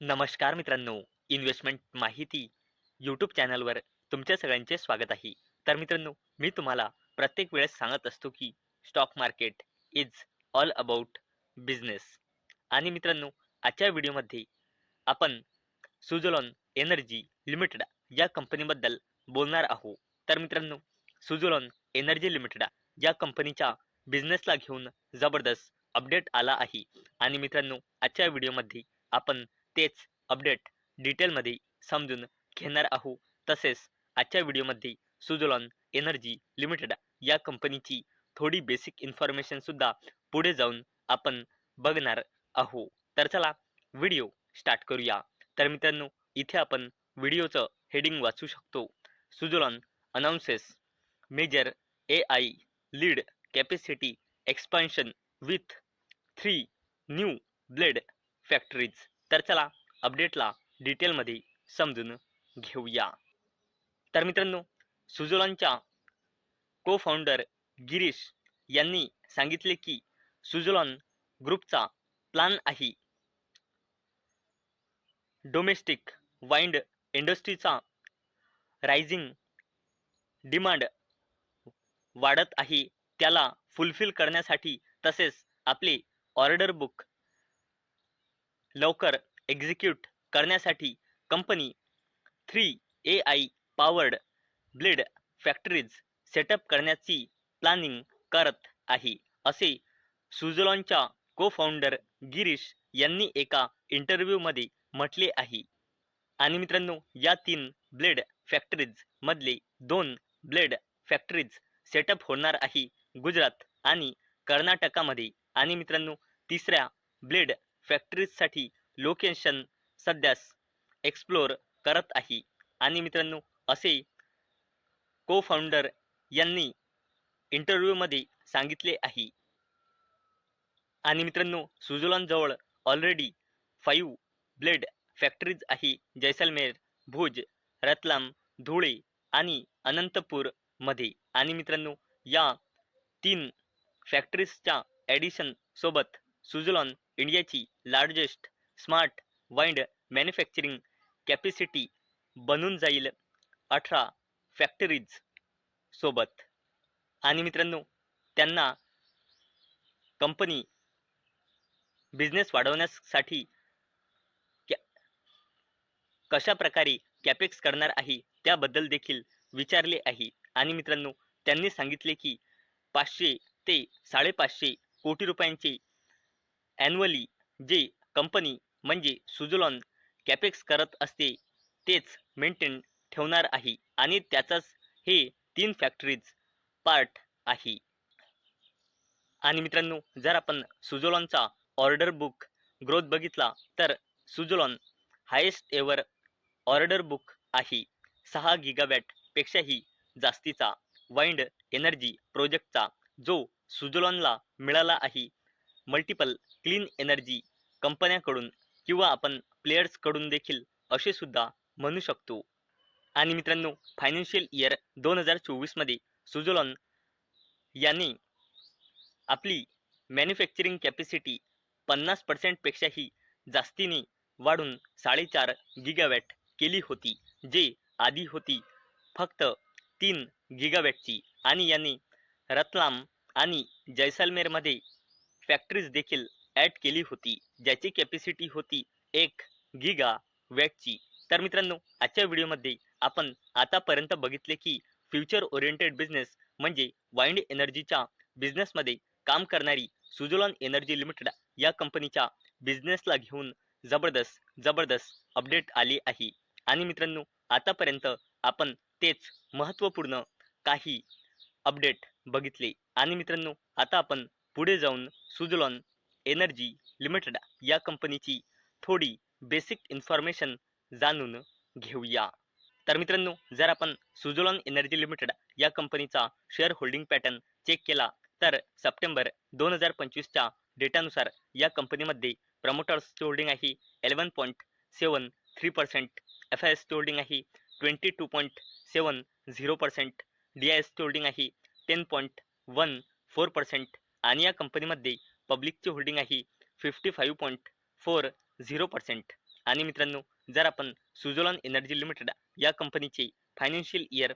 नमस्कार मित्रांनो, इन्व्हेस्टमेंट माहिती यूट्यूब चॅनलवर तुमच्या सगळ्यांचे स्वागत आहे. तर मित्रांनो, मी तुम्हाला प्रत्येक वेळेस सांगत असतो की stock market is all about business. आणि मित्रांनो, आजच्या व्हिडिओमध्ये आपण सुझलॉन एनर्जी लिमिटेड या कंपनीबद्दल बोलणार आहोत. तर मित्रांनो, सुझलॉन एनर्जी लिमिटेड या कंपनीच्या बिझनेसला घेऊन जबरदस्त अपडेट आला आहे. आणि मित्रांनो, आजच्या व्हिडिओमध्ये आपण तेच अपडेट डिटेलमध्ये समजून घेणार आहोत. तसेच आजच्या व्हिडिओमध्ये सुझलॉन एनर्जी लिमिटेड या कंपनीची थोडी बेसिक इन्फॉर्मेशन सुद्धा पुढे जाऊन आपण बघणार आहोत. तर चला व्हिडिओ स्टार्ट करूया. तर मित्रांनो, इथे आपण व्हिडिओचं हेडिंग वाचू शकतो. Suzlon announces major AI lead capacity expansion with 3 new blade factories. तर चला अपडेटला डिटेलमध्ये समजून घेऊया. तर मित्रांनो, सुझलॉनच्या को फाउंडर गिरीश यांनी सांगितले की सुझलॉन ग्रुपचा प्लान आहे डोमेस्टिक वाईंड इंडस्ट्रीचा रायझिंग डिमांड वाढत आहे त्याला फुलफिल करण्यासाठी. तसेच आपले ऑर्डर बुक लवकर एक्झिक्यूट करण्यासाठी company 3 AI powered blade factories setup करण्याची प्लॅनिंग करत आहे, असे सुझलॉनच्या को फाउंडर गिरीश यांनी एका इंटरव्ह्यूमध्ये म्हटले आहे. आणि मित्रांनो, या 3 ब्लेड फॅक्टरीज मधले 2 ब्लेड फॅक्टरीज सेटअप होणार आहे गुजरात आणि कर्नाटकामध्ये. आणि मित्रांनो, तिसऱ्या ब्लेड फॅक्टरीजसाठी लोकेशन सध्यास एक्सप्लोर करत आहे. आणि मित्रांनो, असे को फाउंडर यांनी इंटरव्ह्यूमध्ये सांगितले आहे. आणि मित्रांनो, सुझलॉन जवळ ऑलरेडी 5 ब्लेड फॅक्टरीज आहे जैसलमेर, भुज, रतलाम, धुळे आणि अनंतपूर मध्ये. आणि मित्रांनो, या 3 फॅक्टरीजच्या ॲडिशन सोबत सुझलॉन इंडियाची largest smart wind manufacturing capacity बनून जाईल 18 फॅक्टरीज सोबत. आणि मित्रांनो, त्यांना कंपनी बिझनेस वाढवण्यासाठी कशा प्रकारे कॅपेक्स करणार आहे त्याबद्दल देखील विचारले आहे. आणि मित्रांनो, त्यांनी सांगितले की 500 ते 550 कोटी रुपयांचे ॲन्युअली जे कंपनी म्हणजे सुझलॉन कॅपेक्स करत असते तेच मेंटेन ठेवणार आहे. आणि त्याचाच हे 3 फॅक्टरीज पार्ट आहे. आणि मित्रांनो, जर आपण सुझलॉनचा ऑर्डर बुक ग्रोथ बघितला तर Suzlon highest ever order book आहे 6 गिगावॅट पेक्षाही जास्तीचा वाइंड एनर्जी प्रोजेक्टचा, जो सुझलॉनला मिळाला आहे मल्टिपल क्लीन एनर्जी कंपन्यांकडून किंवा आपण प्लेयर्सकडून देखील असे सुद्धा म्हणू शकतो. आणि मित्रांनो, फायनान्शियल इयर 2024 मध्ये सुझलॉन यांनी आपली मॅन्युफॅक्चरिंग कॅपॅसिटी 50% पेक्षाही जास्तीने वाढून 4.5 गिगावॅट केली होती, जे आधी होती फक्त 3 गिगावॅटची. आणि यांनी रतलाम आणि जैसलमेरमध्ये फॅक्टरीज देखील ॲड केली होती, ज्याची कॅपॅसिटी होती 1 गिगावॅटची. तर मित्रांनो, आजच्या व्हिडिओमध्ये आपण आतापर्यंत बघितले की फ्युचर ओरिएंटेड बिझनेस म्हणजे वाइंड एनर्जीच्या बिझनेसमध्ये काम करणारी सुझलॉन एनर्जी लिमिटेड या कंपनीच्या बिझनेसला घेऊन जबरदस्त अपडेट आली आहे. आणि मित्रांनो, आतापर्यंत आपण तेच महत्त्वपूर्ण काही अपडेट बघितले. आणि मित्रांनो, आता आपण पुढे जाऊन सुझलॉन एनर्जी लिमिटेड या कंपनीची थोडी बेसिक इन्फॉर्मेशन जाणून घेऊया. तर मित्रांनो, जर आपण सुझलॉन एनर्जी लिमिटेड या कंपनीचा शेअर होल्डिंग पॅटर्न चेक केला तर सप्टेंबर 2025च्या डेटानुसार या कंपनीमध्ये प्रमोटर्सची होल्डिंग आहे 11.73%, FISची होल्डिंग आहे 22.70%, DISची होल्डिंग आहे 10.14%. आणि या कंपनीमध्ये पब्लिकची होल्डिंग आहे 55.4%. 0%. आणि मित्रांनो, जर आपण सुझोलॉन एनर्जी लिमिटेड या कंपनीचे फायनान्शियल इयर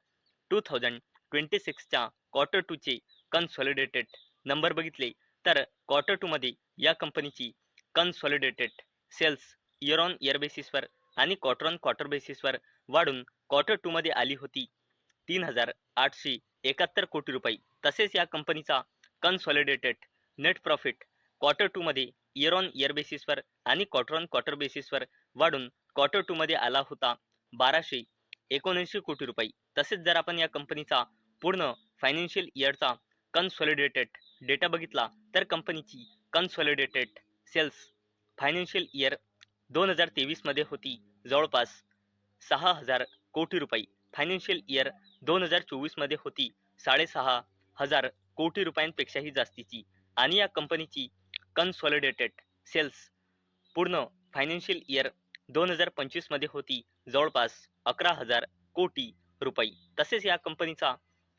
2026च्या क्वार्टर 2 चे कन्सॉलिडेटेड नंबर बघितले तर क्वार्टर 2 मध्ये या कंपनीची consolidated sales year on year बेसिसवर आणि क्वार्टर ऑन क्वार्टर बेसिसवर वाढून क्वार्टर 2 मध्ये आली होती 3,871 कोटी रुपये. तसेच या कंपनीचा कन्सॉलिडेटेड नेट प्रॉफिट क्वार्टर 2 मध्ये इयर ऑन इयर बेसिसवर आणि क्वार्टर ऑन क्वार्टर बेसिसवर वाढून क्वार्टर 2 मध्ये आला होता 1,279 कोटी रुपये. तसेच जर आपण या कंपनीचा पूर्ण फायनान्शियल इयरचा कन्सॉलिडेटेड डेटा बघितला तर कंपनीची कन्सॉलिडेटेड सेल्स फायनान्शियल इयर 2023 मध्ये होती जवळपास 6,000 कोटी रुपये. फायनान्शियल इयर 2024 मध्ये होती 6,500 कोटी रुपयांपेक्षाही जास्तीची. आणि या कंपनीची कन्सॉलिडेटेड सेल्स पूर्ण फायनान्शियल इयर 2025 मध्ये होती जवळपास 11,000 कोटी रुपये. तसेच या कंपनीचा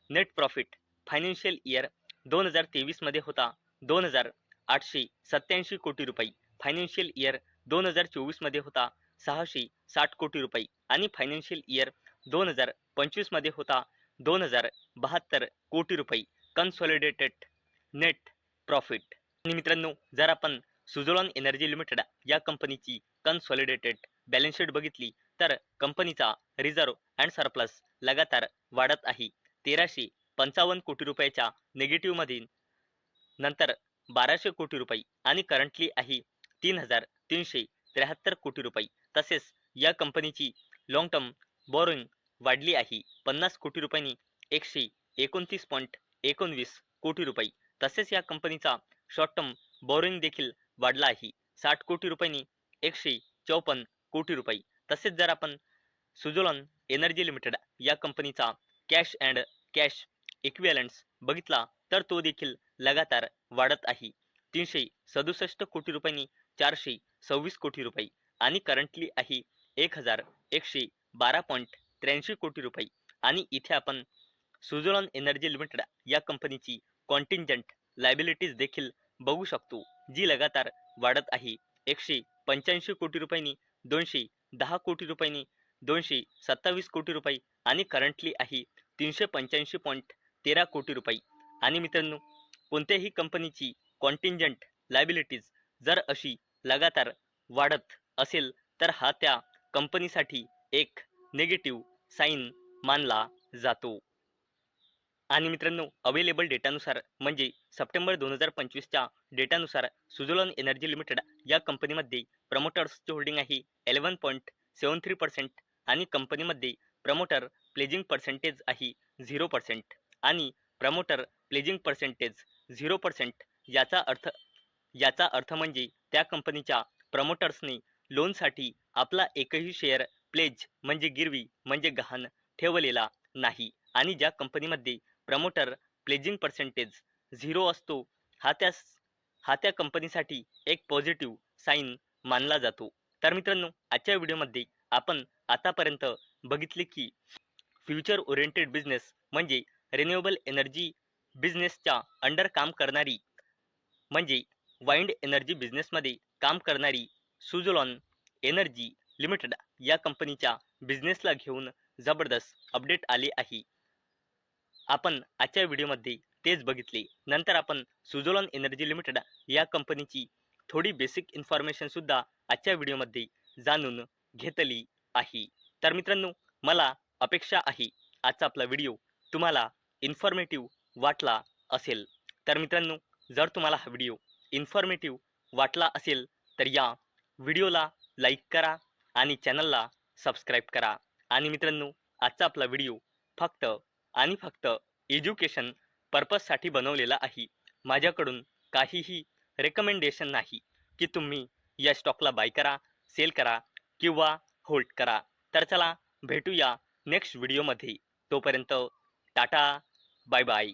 नेट प्रॉफिट फायनान्शियल इयर 2023 मध्ये होता 2,887 कोटी रुपये. फायनान्शियल इयर 2024 मध्ये होता 660 कोटी रुपये आणि फायनान्शियल इयर 2025 मध्ये होता 2,072 कोटी रुपये कन्सॉलिडेटेड नेट प्रॉफिट. आणि मित्रांनो, जर आपण सुझोलॉन एनर्जी लिमिटेड या कंपनीची कन्सॉलिडेटेड बॅलन्स शीट बघितली तर कंपनीचा रिझर्व अँड सरप्लस लगातार वाढत आहे. 1,355 कोटी रुपयाच्या निगेटिव्ह मधील नंतर 1,200 कोटी रुपये आणि करंटली आहे 3,373 कोटी रुपये. तसेच या कंपनीची लॉंग टर्म बॉरोइंग वाढली आहे 50 कोटी रुपयांनी 129.19 कोटी रुपये. तसेच या कंपनीचा शॉर्ट टर्म बॉरोइंग देखील वाढला आहे 60 कोटी रुपयांनी 154 कोटी रुपये. तसेच जर आपण सुझोलॉन एनर्जी लिमिटेड या कंपनीचा कॅश अँड कॅश इक्विवलेंट्स बघितला तर तो देखील लगातार वाढत आहे 367 कोटी रुपयांनी 426 कोटी रुपये आणि करंटली आहे 1,112.83 कोटी रुपये. आणि इथे आपण सुझोलॉन एनर्जी लिमिटेड या कंपनीची कॉन्टिंजंट लायबिलिटीज देखील बघू शकतो जी लगातार वाढत आहे 185 कोटी रुपयांनी 210 कोटी रुपयांनी 227 कोटी रुपये आणि करंटली आहे 385.13 कोटी रुपये. आणि मित्रांनो, कोणत्याही कंपनीची कॉन्टिंजंट लायबिलिटीज जर अशी लगातार वाढत असेल तर हा त्या कंपनीसाठी एक नेगेटिव्ह साईन मानला जातो. आणि मित्रांनो, अवेलेबल डेटानुसार म्हणजे सप्टेंबर 2025च्या डेटानुसार सुझोलॉन एनर्जी लिमिटेड या कंपनीमध्ये प्रमोटर्सची होल्डिंग आहे 11.73% आणि कंपनीमध्ये प्रमोटर प्लेजिंग पर्सेंटेज आहे 0% आणि प्रमोटर प्लेजिंग पर्सेंटेज 0% याचा अर्थ म्हणजे त्या कंपनीच्या प्रमोटर्सने लोनसाठी आपला एकही शेअर प्लेज म्हणजे गिरवी म्हणजे गहाण ठेवलेला नाही. आणि ज्या कंपनीमध्ये प्रमोटर प्लेजिंग पर्सेंटेज 0 असतो हा त्या कंपनीसाठी एक पॉझिटिव्ह साईन मानला जातो. तर मित्रांनो, आजच्या व्हिडिओमध्ये आपण आतापर्यंत बघितले की फ्युचर ओरिएंटेड बिझनेस म्हणजे रिन्युएबल एनर्जी बिझनेसच्या अंडर काम करणारी म्हणजे वाइंड एनर्जी बिझनेसमध्ये काम करणारी सुझोलॉन एनर्जी लिमिटेड या कंपनीच्या बिझनेसला घेऊन जबरदस्त अपडेट आले आहे. आपण आजच्या व्हिडिओमध्ये तेच बघितले. नंतर आपण सुझोलॉन एनर्जी लिमिटेड या कंपनीची थोडी बेसिक इन्फॉर्मेशन सुद्धा आजच्या व्हिडिओमध्ये जाणून घेतली आहे. तर मित्रांनो, मला अपेक्षा आहे आजचा आपला व्हिडिओ तुम्हाला इन्फॉर्मेटिव्ह वाटला असेल. तर मित्रांनो, जर तुम्हाला हा व्हिडिओ इन्फॉर्मेटिव्ह वाटला असेल तर या व्हिडिओला लाईक करा आणि चॅनलला सबस्क्राईब करा. आणि मित्रांनो, आजचा आपला व्हिडिओ फक्त आणि फक्त एज्युकेशन पर्पजसाठी बनवलेला आहे. माझ्याकडून काहीही रेकमेंडेशन नाही की तुम्ही या स्टॉकला बाय करा, सेल करा किंवा होल्ड करा. तर चला भेटूया नेक्स्ट व्हिडिओमध्ये. तोपर्यंत टाटा, बाय बाय.